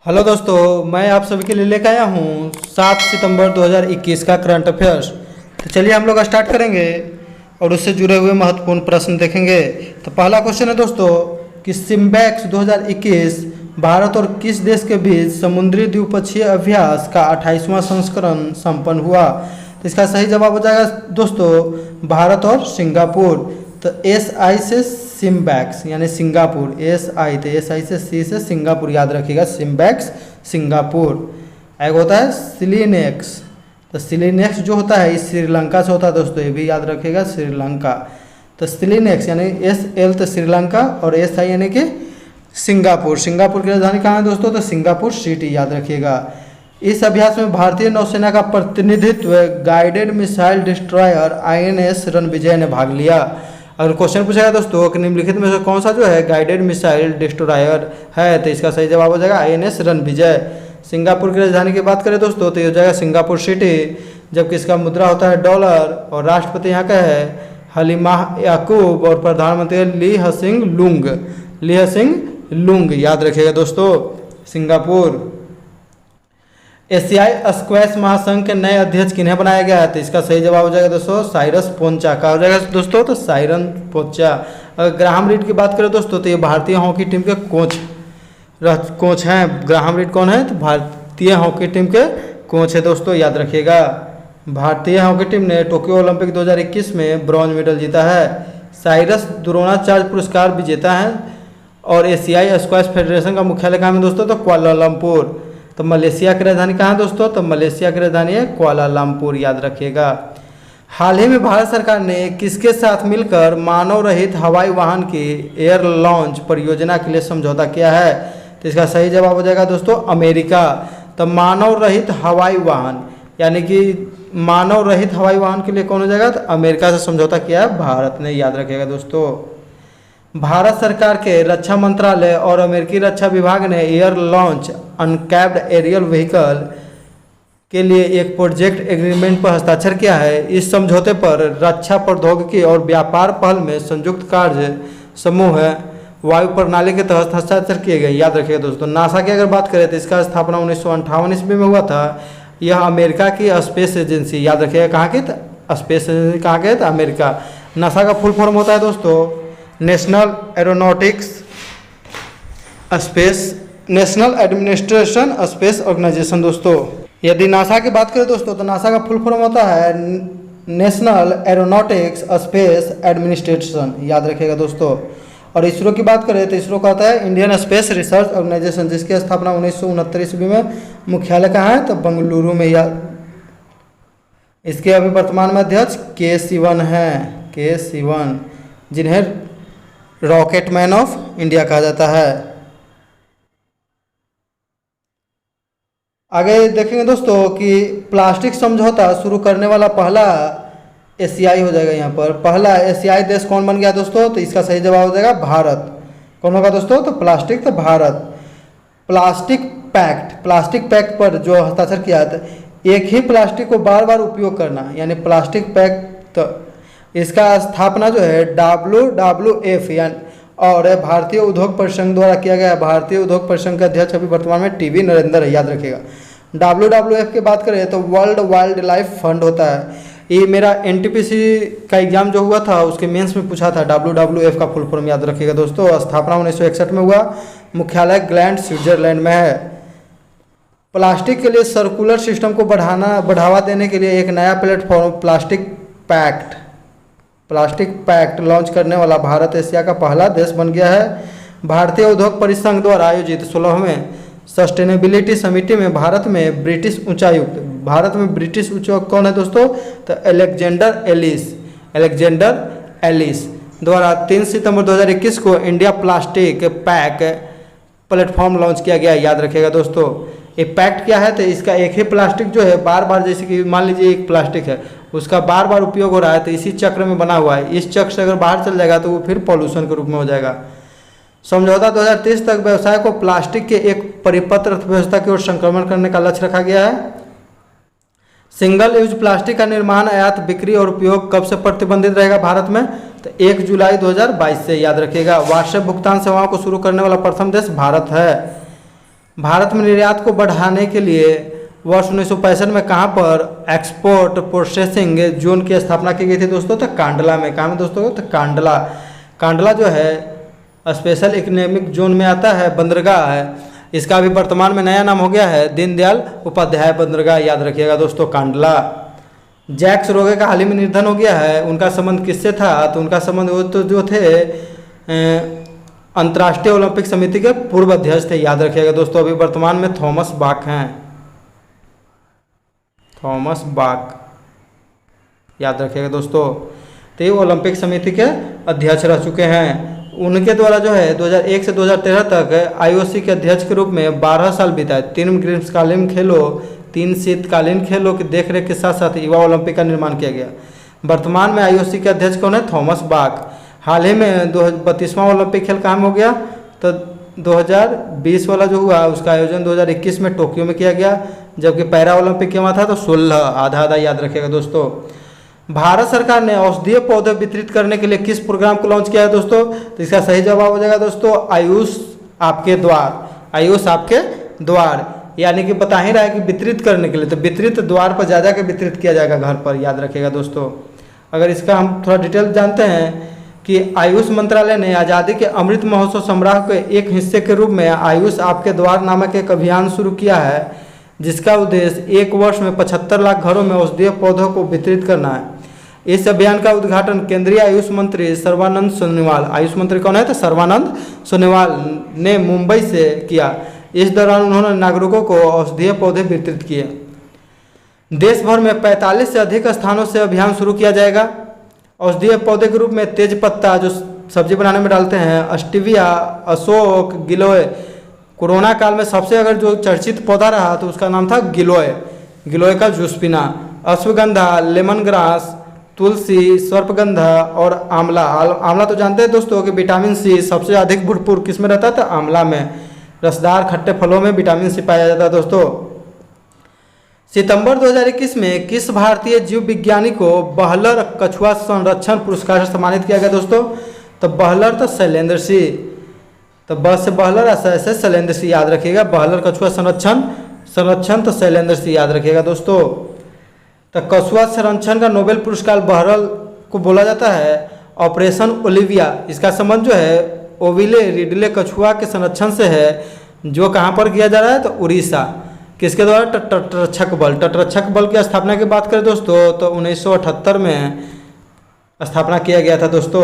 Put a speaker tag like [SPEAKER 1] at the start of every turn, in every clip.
[SPEAKER 1] Hello दोस्तों, मैं आप सभी के लिए लेकर आया हूँ 7 सितंबर 2021 का करंट अफेयर्स। तो चलिए हम लोग स्टार्ट करेंगे और उससे जुड़े हुए महत्वपूर्ण प्रश्न देखेंगे। तो पहला क्वेश्चन है दोस्तों कि सिम्बैक्स 2021 भारत और किस देश के बीच समुद्री द्विपक्षीय अभ्यास का 28वां संस्करण संपन्न हुआ। तो इसका सही जवाब हो जाएगा दोस्तों भारत और सिंगापुर। तो SI से सिम्बैक्स यानी सिंगापुर, SI तो SI से C से सिंगापुर याद रखिएगा, सिम्बैक्स सिंगापुर। एक होता है सिलीनेक्स, तो सिलीनेक्स जो होता है इस श्रीलंका से होता है दोस्तों, ये भी याद रखिएगा श्रीलंका। तो सिलीनेक्स यानी SL तो श्रीलंका और SI यानी कि सिंगापुर। सिंगापुर की राजधानी कहाँ है दोस्तों, तो सिंगापुर सिटी याद रखिएगा। इस अभ्यास में भारतीय नौसेना का प्रतिनिधित्व guided missile destroyer INS Ranvijay ने भाग लिया। अगर क्वेश्चन पूछेगा दोस्तों कि निम्नलिखित में से कौन सा जो है गाइडेड मिसाइल डिस्ट्रॉयर है, तो इसका सही जवाब हो जाएगा INS रणविजय। सिंगापुर की राजधानी की बात करें दोस्तों तो ये हो जाएगा सिंगापुर सिटी, जबकि इसका मुद्रा होता है डॉलर और राष्ट्रपति यहाँ का है हलीमा याकूब और प्रधानमंत्री ली हसिंग लुंग। ली हसिंग लुंग याद रखिएगा दोस्तों सिंगापुर। एशियाई स्क्वैश महासंघ के नए अध्यक्ष किन्हें बनाया गया है, तो इसका सही जवाब हो जाएगा दोस्तों साइरस पोंचा का हो जाएगा दोस्तों, तो साइरन पोंचा। अगर ग्राहम रीड की बात करें दोस्तों तो ये भारतीय हॉकी टीम के कोच हैं। ग्राहम रीड कौन है, तो भारतीय हॉकी टीम के कोच है दोस्तों, याद रखिएगा। भारतीय हॉकी टीम ने टोक्यो ओलंपिक 2021 में ब्रॉन्ज मेडल जीता है। साइरस द्रोणाचार्य पुरस्कार विजेता है। और एशियाई स्क्वैश फेडरेशन का मुख्यालय कहाँ है दोस्तों, तो कुआलालंपुर। तो मलेशिया की राजधानी कहाँ है दोस्तों, तो मलेशिया की राजधानी है कुआलालंपुर, याद रखिएगा। हाल ही में भारत सरकार ने किसके साथ मिलकर मानव रहित हवाई वाहन की एयर लॉन्च परियोजना के लिए समझौता किया है, तो इसका सही जवाब हो जाएगा दोस्तों अमेरिका। तो मानव रहित हवाई वाहन यानी कि मानव रहित हवाई वाहन के लिए कौन हो जाएगा, तो अमेरिका से समझौता किया है भारत ने, याद रखिएगा दोस्तों। भारत सरकार के रक्षा मंत्रालय और अमेरिकी रक्षा विभाग ने air launch uncapped aerial vehicle के लिए एक प्रोजेक्ट एग्रीमेंट पर हस्ताक्षर किया है। इस समझौते पर रक्षा प्रौद्योगिकी और व्यापार पहल में संयुक्त कार्य समूह वायु प्रणाली के तहत हस्ताक्षर किए गए, याद रखिएगा दोस्तों। नासा की अगर बात करें तो इसका स्थापना 1958 ईस्वी में हुआ था। यह अमेरिका की स्पेस एजेंसी, याद रखिएगा कहाँ की, तो स्पेस एजेंसी कहाँ के, तो अमेरिका। नासा का फुल फॉर्म होता है दोस्तों नेशनल एडमिनिस्ट्रेशन स्पेस ऑर्गेनाइजेशन दोस्तों। यदि नासा की बात करें दोस्तों तो नासा का फुल फॉर्म होता है नेशनल एरोनॉटिक्स स्पेस एडमिनिस्ट्रेशन, याद रखिएगा दोस्तों। और इसरो की बात करें तो इसरो का होता है इंडियन स्पेस रिसर्च ऑर्गेनाइजेशन, जिसकी स्थापना 1969 ईस्वी में मुख्यालय कहाँ है, तो बेंगलुरु में। इसके अभी वर्तमान में अध्यक्ष के सिवन हैं, के सिवन, जिन्हें रॉकेट मैन ऑफ इंडिया कहा जाता है। आगे देखेंगे दोस्तों कि प्लास्टिक समझौता शुरू करने वाला पहला एशियाई हो जाएगा। यहाँ पर पहला एशियाई देश कौन बन गया दोस्तों, तो इसका सही जवाब हो जाएगा भारत। कौन होगा दोस्तों, तो प्लास्टिक, तो भारत। प्लास्टिक पैक्ट पर जो हस्ताक्षर किया था, एक ही प्लास्टिक को बार बार उपयोग करना यानी प्लास्टिक पैक्ट, तो इसका स्थापना जो है WWF यानी और भारतीय उद्योग परिसंघ द्वारा किया गया। भारतीय उद्योग परिसंघ के अध्यक्ष अभी वर्तमान में TV नरेंद्र है, याद रखिएगा। WWF की बात करें तो वर्ल्ड वाइल्ड लाइफ फंड होता है। ये मेरा NTPC का एग्जाम जो हुआ था उसके मेंस में पूछा था, WWF का फुल फॉर्म याद रखिएगा दोस्तों। स्थापना 1961 में हुआ, मुख्यालय ग्लैंड स्विट्जरलैंड में है। प्लास्टिक के लिए सर्कुलर सिस्टम को बढ़ावा देने के लिए एक नया प्लेटफॉर्म प्लास्टिक पैक्ट लॉन्च करने वाला भारत एशिया का पहला देश बन गया है। भारतीय उद्योग परिसंघ द्वारा आयोजित 16वें सस्टेनेबिलिटी समिति में भारत में ब्रिटिश उच्चायुक्त कौन है दोस्तों, तो अलेक्जेंडर एलिस द्वारा 3 सितंबर 2021 को India plastic pack platform launch किया गया, याद रखिएगा दोस्तों। ये पैक्ट क्या है, तो इसका एक ही प्लास्टिक जो है बार बार, जैसे कि मान लीजिए एक प्लास्टिक है उसका बार बार उपयोग हो रहा है, तो इसी चक्र में बना हुआ है। इस चक्र से अगर बाहर चल जाएगा तो वो फिर पॉल्यूशन के रूप में हो जाएगा। समझौता 2030 तक व्यवसाय को प्लास्टिक के एक परिपत्र अर्थव्यवस्था की ओर संक्रमण करने का लक्ष्य रखा गया है। सिंगल यूज प्लास्टिक का निर्माण, आयात, बिक्री और उपयोग कब से प्रतिबंधित रहेगा भारत में, तो 1 जुलाई 2022 से, याद रखिएगा। व्हाट्सएप भुगतान सेवाओं को शुरू करने वाला प्रथम देश भारत है। भारत में निर्यात को बढ़ाने के लिए वर्ष 1965 में कहाँ पर एक्सपोर्ट प्रोसेसिंग जोन की स्थापना की गई थी दोस्तों? तो कांडला में। कहाँ में दोस्तों? तो कांडला। कांडला जो है स्पेशल इकोनॉमिक जोन में आता है, बंदरगाह है। इसका अभी वर्तमान में नया नाम हो गया है दीनदयाल उपाध्याय बंदरगाह, याद रखिएगा दोस्तों, कांडला। जैक्स रोगे का हाल ही में निधन हो गया है। उनका संबंध किससे था? तो उनका संबंध वो तो जो थे अंतर्राष्ट्रीय ओलंपिक समिति के पूर्व अध्यक्ष थे, याद रखिएगा दोस्तों। अभी वर्तमान में थॉमस बाक हैं, थॉमस बाक, याद रखिएगा दोस्तों। तो ये ओलंपिक समिति के अध्यक्ष रह चुके हैं। उनके द्वारा जो है 2001 से 2013 तक आईओसी के अध्यक्ष के रूप में 12 साल बिताए। 3 ग्रीष्मकालीन खेलों, 3 शीतकालीन खेलों की देखरेख के साथ साथ युवा ओलंपिक का निर्माण किया गया। वर्तमान में आईओसी के अध्यक्ष कौन है? Thomas Bach. हाल ही में 32वां ओलंपिक खेल कहाँ में हो गया? तो 2020 वाला जो हुआ उसका आयोजन 2021 में टोक्यो में किया गया, जबकि पैरा ओलंपिक के वहाँ था तो 16, आधा आधा, याद रखिएगा दोस्तों। भारत सरकार ने औषधीय पौधे वितरित करने के लिए किस प्रोग्राम को लॉन्च किया है दोस्तों? तो इसका सही जवाब हो जाएगा दोस्तों आयुष आपके द्वार, आयुष आपके द्वार। यानी कि बता ही रहा है कि वितरित करने के लिए, तो वितरित द्वार पर जा के वितरित किया जाएगा घर पर, याद रखिएगा दोस्तों। अगर इसका हम थोड़ा डिटेल जानते हैं कि आयुष मंत्रालय ने आज़ादी के अमृत महोत्सव समारोह के एक हिस्से के रूप में आयुष आपके द्वार नामक एक अभियान शुरू किया है, जिसका उद्देश्य 1 वर्ष में 75 लाख घरों में औषधीय पौधों को वितरित करना है। इस अभियान का उद्घाटन केंद्रीय आयुष मंत्री सर्बानंद सोनोवाल, आयुष मंत्री कौन है? तो सर्बानंद सोनोवाल ने मुंबई से किया। इस दौरान उन्होंने नागरिकों को औषधीय पौधे वितरित किए। देश भर में 45 से अधिक स्थानों से अभियान शुरू किया जाएगा। औषधीय पौधे के रूप में तेज पत्ता जो सब्जी बनाने में डालते हैं, स्टीविया, अशोक, गिलोय। कोरोना काल में सबसे अगर जो चर्चित पौधा रहा तो उसका नाम था गिलोय, गिलोय का जूस पीना। अश्वगंधा, लेमन ग्रास, तुलसी, सर्पगंधा और आंवला। आंवला तो जानते हैं दोस्तों कि विटामिन सी सबसे अधिक भरपूर किस में रहता है? तो आंवला में। रसदार खट्टे फलों में विटामिन सी पाया जाता है दोस्तों। सितंबर 2021 में किस भारतीय जीव विज्ञानी को बहलर कछुआ संरक्षण पुरस्कार से सम्मानित किया गया दोस्तों? तो बहलर तो शैलेंद्र सिंह, तो बस से बहलर, ऐसा ऐसे शैलेंद्र सिंह, याद रखिएगा। बहलर कछुआ संरक्षण तो शैलेंद्र सिंह, याद रखिएगा दोस्तों। तो कछुआ संरक्षण का नोबेल पुरस्कार बहरल को बोला जाता है ऑपरेशन ओलिविया। इसका संबंध जो है ओविले रिडले कछुआ के संरक्षण से है, जो कहाँ पर किया जा रहा है? तो उड़ीसा। किसके द्वारा? तटरक्षक बल। तटरक्षक बल की स्थापना की बात करें दोस्तों तो 1978 में स्थापना किया गया था दोस्तों।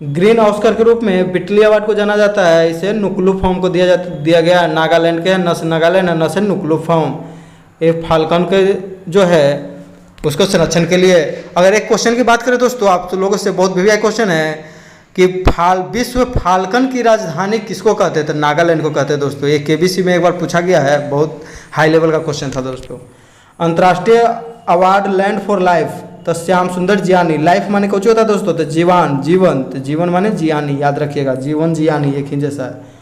[SPEAKER 1] ग्रीन ऑस्कर के रूप में बिटली अवार्ड को जाना जाता है। इसे नुक्लू फॉर्म को दिया गया। नागालैंड के नागालैंड नस नुक्लू फॉर्म, ये फाल्कन के जो है उसको संरक्षण के लिए। अगर एक क्वेश्चन की बात करें दोस्तों, आप तो लोगों से बहुत वीवीआई क्वेश्चन है कि विश्व फाल्कन की राजधानी किसको कहते हैं? तो नागालैंड को कहते हैं दोस्तों। ये केबीसी में एक बार पूछा गया है, बहुत हाई लेवल का क्वेश्चन था दोस्तों। अंतर्राष्ट्रीय अवार्ड लैंड फॉर लाइफ, तो श्याम सुंदर जियानी। लाइफ माने कुछ होता है दोस्तों? तो जीवन, तो जीवन माने जियानी, याद रखिएगा। जीवन जियानी एक ही जैसा है।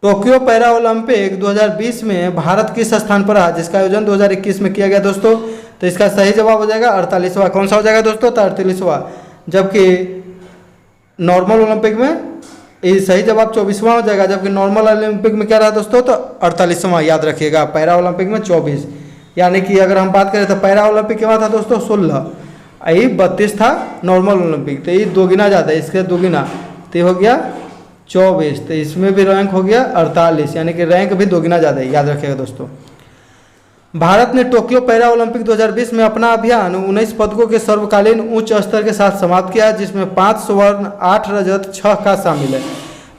[SPEAKER 1] टोक्यो पैरा ओलंपिक 2020 में भारत किस स्थान पर रहा, जिसका आयोजन 2021 में किया गया दोस्तों? तो इसका सही जवाब हो जाएगा 48वां। कौन सा हो जाएगा दोस्तों? तो 48वां। जबकि नॉर्मल ओलंपिक में ये सही जवाब 24वां हो जाएगा, जबकि नॉर्मल ओलंपिक में क्या रहा दोस्तों? तो 48वां, याद रखिएगा। पैरा ओलंपिक में 24, यानी कि अगर हम बात करें तो पैरा ओलंपिक के बाद था दोस्तों 16, यही 32 था नॉर्मल ओलंपिक। तो ये दोगुना ज़्यादा है, इसके दोगुना, तो हो गया 24। तो इसमें भी रैंक हो गया 48, यानी कि रैंक भी दोगुना ज़्यादा है, याद रखिएगा दोस्तों। भारत ने टोक्यो पैरा ओलंपिक 2020 में अपना अभियान 19 पदकों के सर्वकालीन उच्च स्तर के साथ समाप्त किया, जिसमें 5 स्वर्ण, 8 रजत, 6 का शामिल है।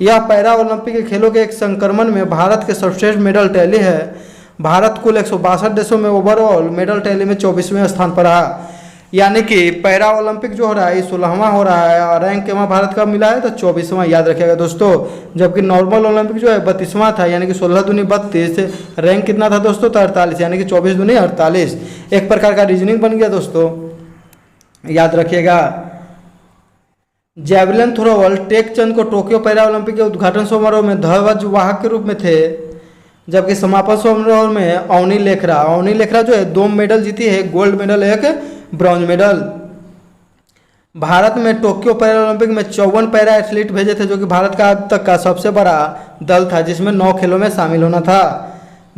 [SPEAKER 1] यह पैरा ओलंपिक खेलों के एक संक्रमण में भारत के सर्वश्रेष्ठ मेडल टैली है। भारत कुल 162 देशों में ओवरऑल मेडल टैली में 24वें स्थान पर रहा। यानी कि पैरा ओलंपिक जो हो रहा है ये 16वां हो रहा है, और रैंक के वहाँ भारत का मिला है तो 24वां, याद रखिएगा दोस्तों। जबकि नॉर्मल ओलंपिक जो है 32वां था, यानी कि 16 दूनी 32, रैंक कितना था दोस्तों? तो 48, यानी कि 24 दूनी 48। एक प्रकार का रीजनिंग बन गया दोस्तों, याद रखिएगा। जैवलिन थ्रोअर टेक चंद को टोक्यो पैरा ओलंपिक के उद्घाटन समारोह में ध्वज वाहक के रूप में थे, जबकि समापन समारोह में अवनी लेखरा जो है 2 मेडल जीती है, गोल्ड मेडल, एक ब्रॉन्ज मेडल। भारत में टोक्यो पैरा ओलंपिक में 54 पैरा एथलीट भेजे थे, जो कि भारत का अब तक का सबसे बड़ा दल था, जिसमें 9 खेलों में शामिल होना था।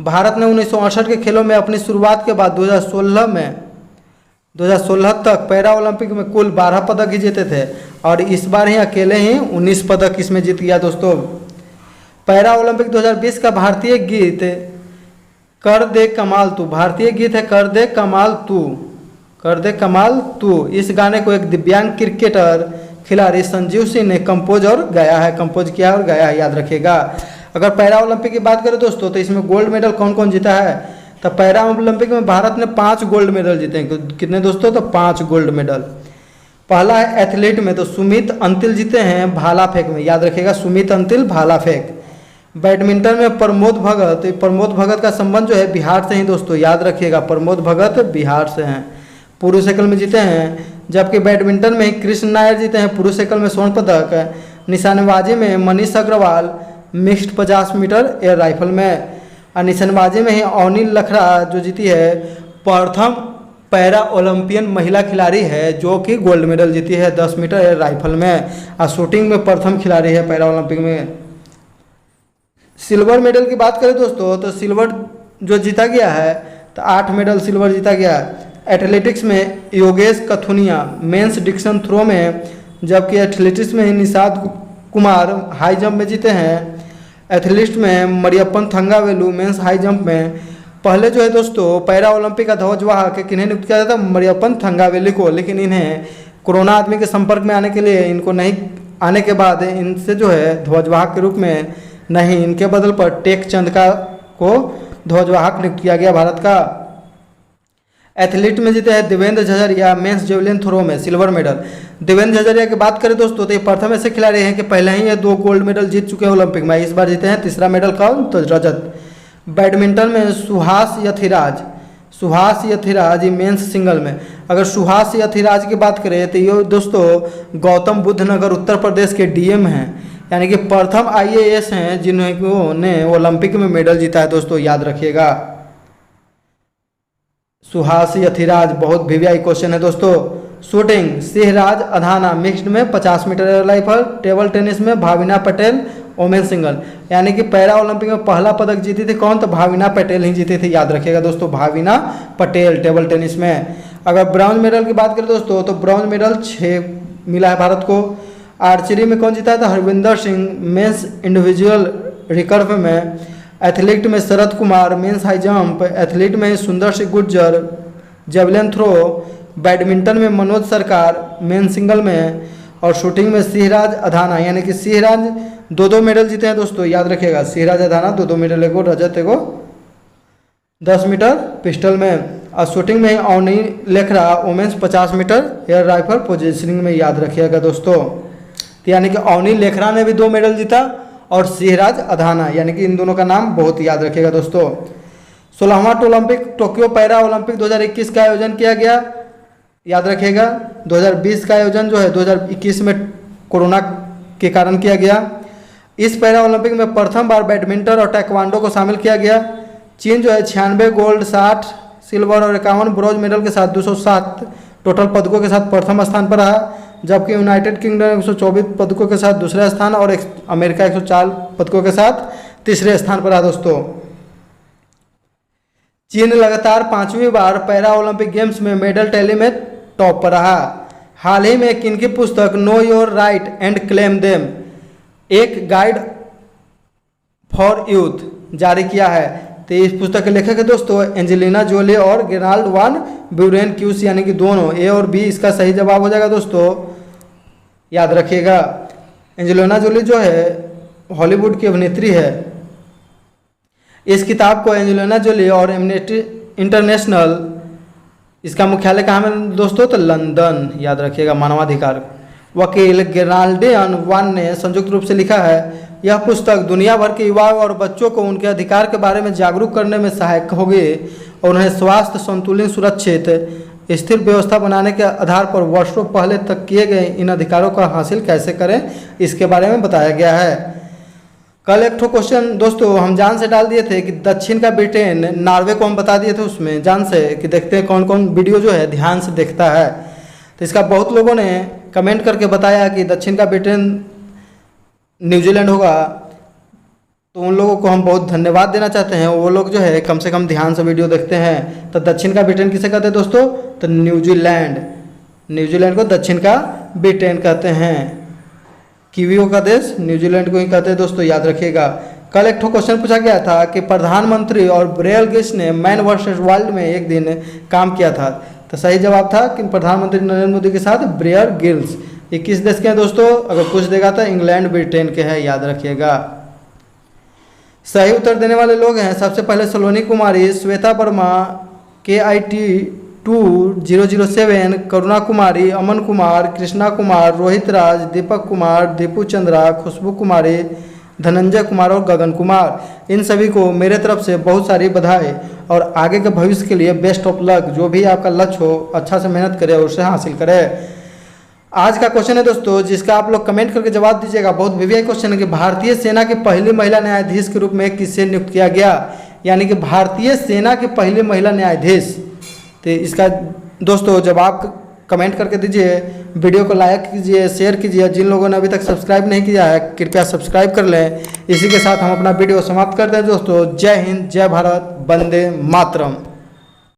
[SPEAKER 1] भारत ने 1968 के खेलों में अपनी शुरुआत के बाद 2016 तक पैरा ओलंपिक में कुल 12 पदक ही जीते थे, और इस बार ही अकेले ही 19 पदक इसमें जीत गया दोस्तों। पैरा ओलंपिक 2020 का भारतीय गीत कर दे कमाल तू, भारतीय गीत है कर दे कमाल तू, कर दे कमाल तू। इस गाने को एक दिव्यांग क्रिकेटर खिलाड़ी संजीव सिंह ने कंपोज किया और गाया है, याद रखिएगा। अगर पैरा ओलंपिक की बात करें दोस्तों, तो इसमें गोल्ड मेडल कौन कौन जीता है, तो पैरा ओलंपिक में भारत ने 5 गोल्ड मेडल जीते हैं। कितने दोस्तों, तो 5 गोल्ड मेडल। पहला है एथलीट में, तो सुमित अंतिल जीते हैं भाला फेंक में, याद रखिएगा, सुमित अंतिल भाला फेंक। बैडमिंटन में प्रमोद भगत, तो प्रमोद भगत का संबंध जो है बिहार से ही दोस्तों, याद रखिएगा, प्रमोद भगत बिहार से हैं, पुरुष एकल में जीते हैं। जबकि बैडमिंटन में ही कृष्ण नायर जीते हैं पुरुष एकल में स्वर्ण पदक। निशानेबाजी में Manish Agarwal mixed 50 metre air rifle में, और निशानेबाजी में ही अवनी लखरा जो जीती है प्रथम पैरा ओलंपियन महिला खिलाड़ी है, जो कि गोल्ड मेडल जीती है 10 मीटर एयर राइफल में, और शूटिंग में प्रथम खिलाड़ी है पैरा ओलंपिक में। सिल्वर मेडल की बात करें दोस्तों, तो सिल्वर जो जीता गया है, तो 8 मेडल सिल्वर जीता गया। एथलेटिक्स में Yogesh Kathuniya men's discus throw में, जबकि एथलेटिक्स में ही निषाद कुमार हाई जंप में जीते हैं। एथलीट में Mariyappan Thangavelu men's high jump में। पहले जो है दोस्तों पैरा ओलंपिक का ध्वजवाहक किन्हें नियुक्त किया जाता, मरियप्पन थंगावेलु को, लेकिन इन्हें कोरोना आदमी के संपर्क में आने के लिए इनको नहीं आने के बाद इनसे जो है ध्वजवाहक के रूप में नहीं, इनके बदल पर टेक चंद को ध्वजवाहक नियुक्त किया गया भारत का। एथलीट में जीते हैं देवेंद्र झझरिया मेंस जेवलिन थ्रो में सिल्वर मेडल। देवेंद्र झझरिया की बात करें दोस्तों, तो ये प्रथम ऐसे खिलाड़ी हैं कि पहले ही ये 2 गोल्ड मेडल जीत चुके हैं ओलंपिक में, इस बार जीते हैं तीसरा मेडल कौन, तो रजत। बैडमिंटन में सुहास यथिराज मेंस सिंगल में। अगर सुहास यथिराज की बात करें, तो ये दोस्तों गौतम बुद्ध नगर उत्तर प्रदेश के डीएम हैं, यानी कि प्रथम IAS हैं जिन्होंने ओलंपिक में मेडल जीता है दोस्तों, याद रखिएगा। सुहास यथिराज बहुत VVI क्वेश्चन है दोस्तों। शूटिंग सिंहराज अधाना मिक्स्ड में 50 metre air rifle. Table tennis में भाविना पटेल वोमेन सिंगल, यानी कि पैरा ओलंपिक में पहला पदक जीती थी कौन, तो भाविना पटेल ही जीती थी, याद रखिएगा दोस्तों, भाविना पटेल टेबल टेनिस में। अगर ब्रॉन्ज मेडल की बात करें दोस्तों, तो ब्रॉन्ज मेडल 6 मिला है भारत को। आर्चरी में कौन जीता था, Harvinder Singh men's individual recurve में। एथलीट में Sharad Kumar men's high jump. Athlete में Sundar Singh Gurjar javelin throw. Badminton में मनोज सरकार मेन सिंगल में। और शूटिंग में सिंहराज अधाना, यानी कि सिंहराज 2 मेडल जीते हैं दोस्तों, याद रखिएगा, सिंहराज अधाना 2 मेडल, एगो रजत एगो 10 मीटर पिस्टल में। और शूटिंग में Avani Lekhara women's 50 metre air rifle positioning में, याद रखिएगा दोस्तों। तो यानी कि अवनी लेखरा ने भी 2 मेडल जीता, और सिंहराज अधाना, यानी कि इन दोनों का नाम बहुत याद रखिएगा दोस्तों। 16वां टोक्यो पैरा ओलंपिक 2021 का आयोजन किया गया, याद रखिएगा। 2020 का आयोजन जो है 2021 में कोरोना के कारण किया गया। इस पैरा ओलंपिक में प्रथम बार बैडमिंटन और ताइक्वांडो को शामिल किया गया। चीन जो है 96 गोल्ड, 60 सिल्वर और 51 ब्रॉन्ज मेडल के साथ 207 टोटल पदकों के साथ प्रथम स्थान पर रहा, जबकि यूनाइटेड किंगडम 124 पदकों के साथ दूसरे स्थान और अमेरिका 104 पदकों के साथ तीसरे स्थान पर रहा दोस्तों। चीन लगातार 5वीं बार पैरा ओलंपिक गेम्स में मेडल टैली में टॉप पर रहा। हाल ही में किनकी पुस्तक know your right and claim them, एक गाइड फॉर यूथ जारी किया है। तो इस पुस्तक के लेखक है दोस्तों एंजेलिना जोली और गेराल्ड वान ब्यूरेन क्यूस, यानी कि दोनों A और B इसका सही जवाब हो जाएगा दोस्तों, याद रखिएगा। एंजेलिना जोली जो है हॉलीवुड की अभिनेत्री है। इस किताब को एंजेलिना जोली और एमनेटी इंटरनेशनल, इसका मुख्यालय कहाँ में दोस्तों, तो लंदन, याद रखिएगा। मानवाधिकार वकील गेराल्डियन वान ने संयुक्त रूप से लिखा है। यह पुस्तक दुनिया भर के युवाओं और बच्चों को उनके अधिकार के बारे में जागरूक करने में सहायक होगी और उन्हें स्वास्थ्य, संतुलित, सुरक्षित, स्थिर व्यवस्था बनाने के आधार पर वर्षों पहले तक किए गए इन अधिकारों का हासिल कैसे करें, इसके बारे में बताया गया है। कल एक क्वेश्चन दोस्तों हम जान से डाल दिए थे कि दक्षिण का ब्रिटेन नॉर्वे को हम बता दिए थे उसमें जान से, कि देखते हैं कौन कौन वीडियो जो है ध्यान से देखता है। तो इसका बहुत लोगों ने कमेंट करके बताया कि दक्षिण का ब्रिटेन न्यूजीलैंड होगा, तो उन लोगों को हम बहुत धन्यवाद देना चाहते हैं। वो लोग जो है कम से कम ध्यान से वीडियो देखते हैं। तो दक्षिण का ब्रिटेन किसे कहते हैं दोस्तों? तो न्यूजीलैंड। न्यूजीलैंड को दक्षिण का ब्रिटेन कहते हैं। कीवियों का देश न्यूजीलैंड को ही कहते हैं दोस्तों, याद रखिएगा। कल एक क्वेश्चन पूछा गया था कि प्रधानमंत्री और ब्रेयल गिल्स ने मैन वर्सेस वाइल्ड में एक दिन काम किया था। तो सही जवाब था कि प्रधानमंत्री नरेंद्र मोदी के साथ ब्रेयर गिल्स। ये किस देश के हैं दोस्तों? अगर पूछ देगा तो इंग्लैंड ब्रिटेन के हैं, याद रखिएगा। सही उत्तर देने वाले लोग हैं सबसे पहले सलोनी कुमारी, श्वेता वर्मा, KIT 2007, करुणा कुमारी, अमन कुमार, कृष्णा कुमार, रोहित राज, दीपक कुमार, दीपू चंद्रा, खुशबू कुमारी, धनंजय कुमार और गगन कुमार। इन सभी को मेरे तरफ से बहुत सारी बधाई और आगे के भविष्य के लिए बेस्ट ऑफ लक। जो भी आपका लक्ष्य हो अच्छा से मेहनत करें और उसे हासिल करें। आज का क्वेश्चन है दोस्तों, जिसका आप लोग कमेंट करके जवाब दीजिएगा। बहुत वीवीआई क्वेश्चन है कि भारतीय सेना की पहली महिला न्यायाधीश के रूप में किसे नियुक्त किया गया? यानी कि भारतीय सेना की पहली महिला न्यायाधीश। तो इसका दोस्तों जवाब कमेंट करके दीजिए, वीडियो को लाइक कीजिए, शेयर कीजिए। जिन लोगों ने अभी तक सब्सक्राइब नहीं किया है कृपया सब्सक्राइब कर लें। इसी के साथ हम अपना वीडियो समाप्त करते हैं दोस्तों। जय हिंद, जय भारत, वंदे मातरम।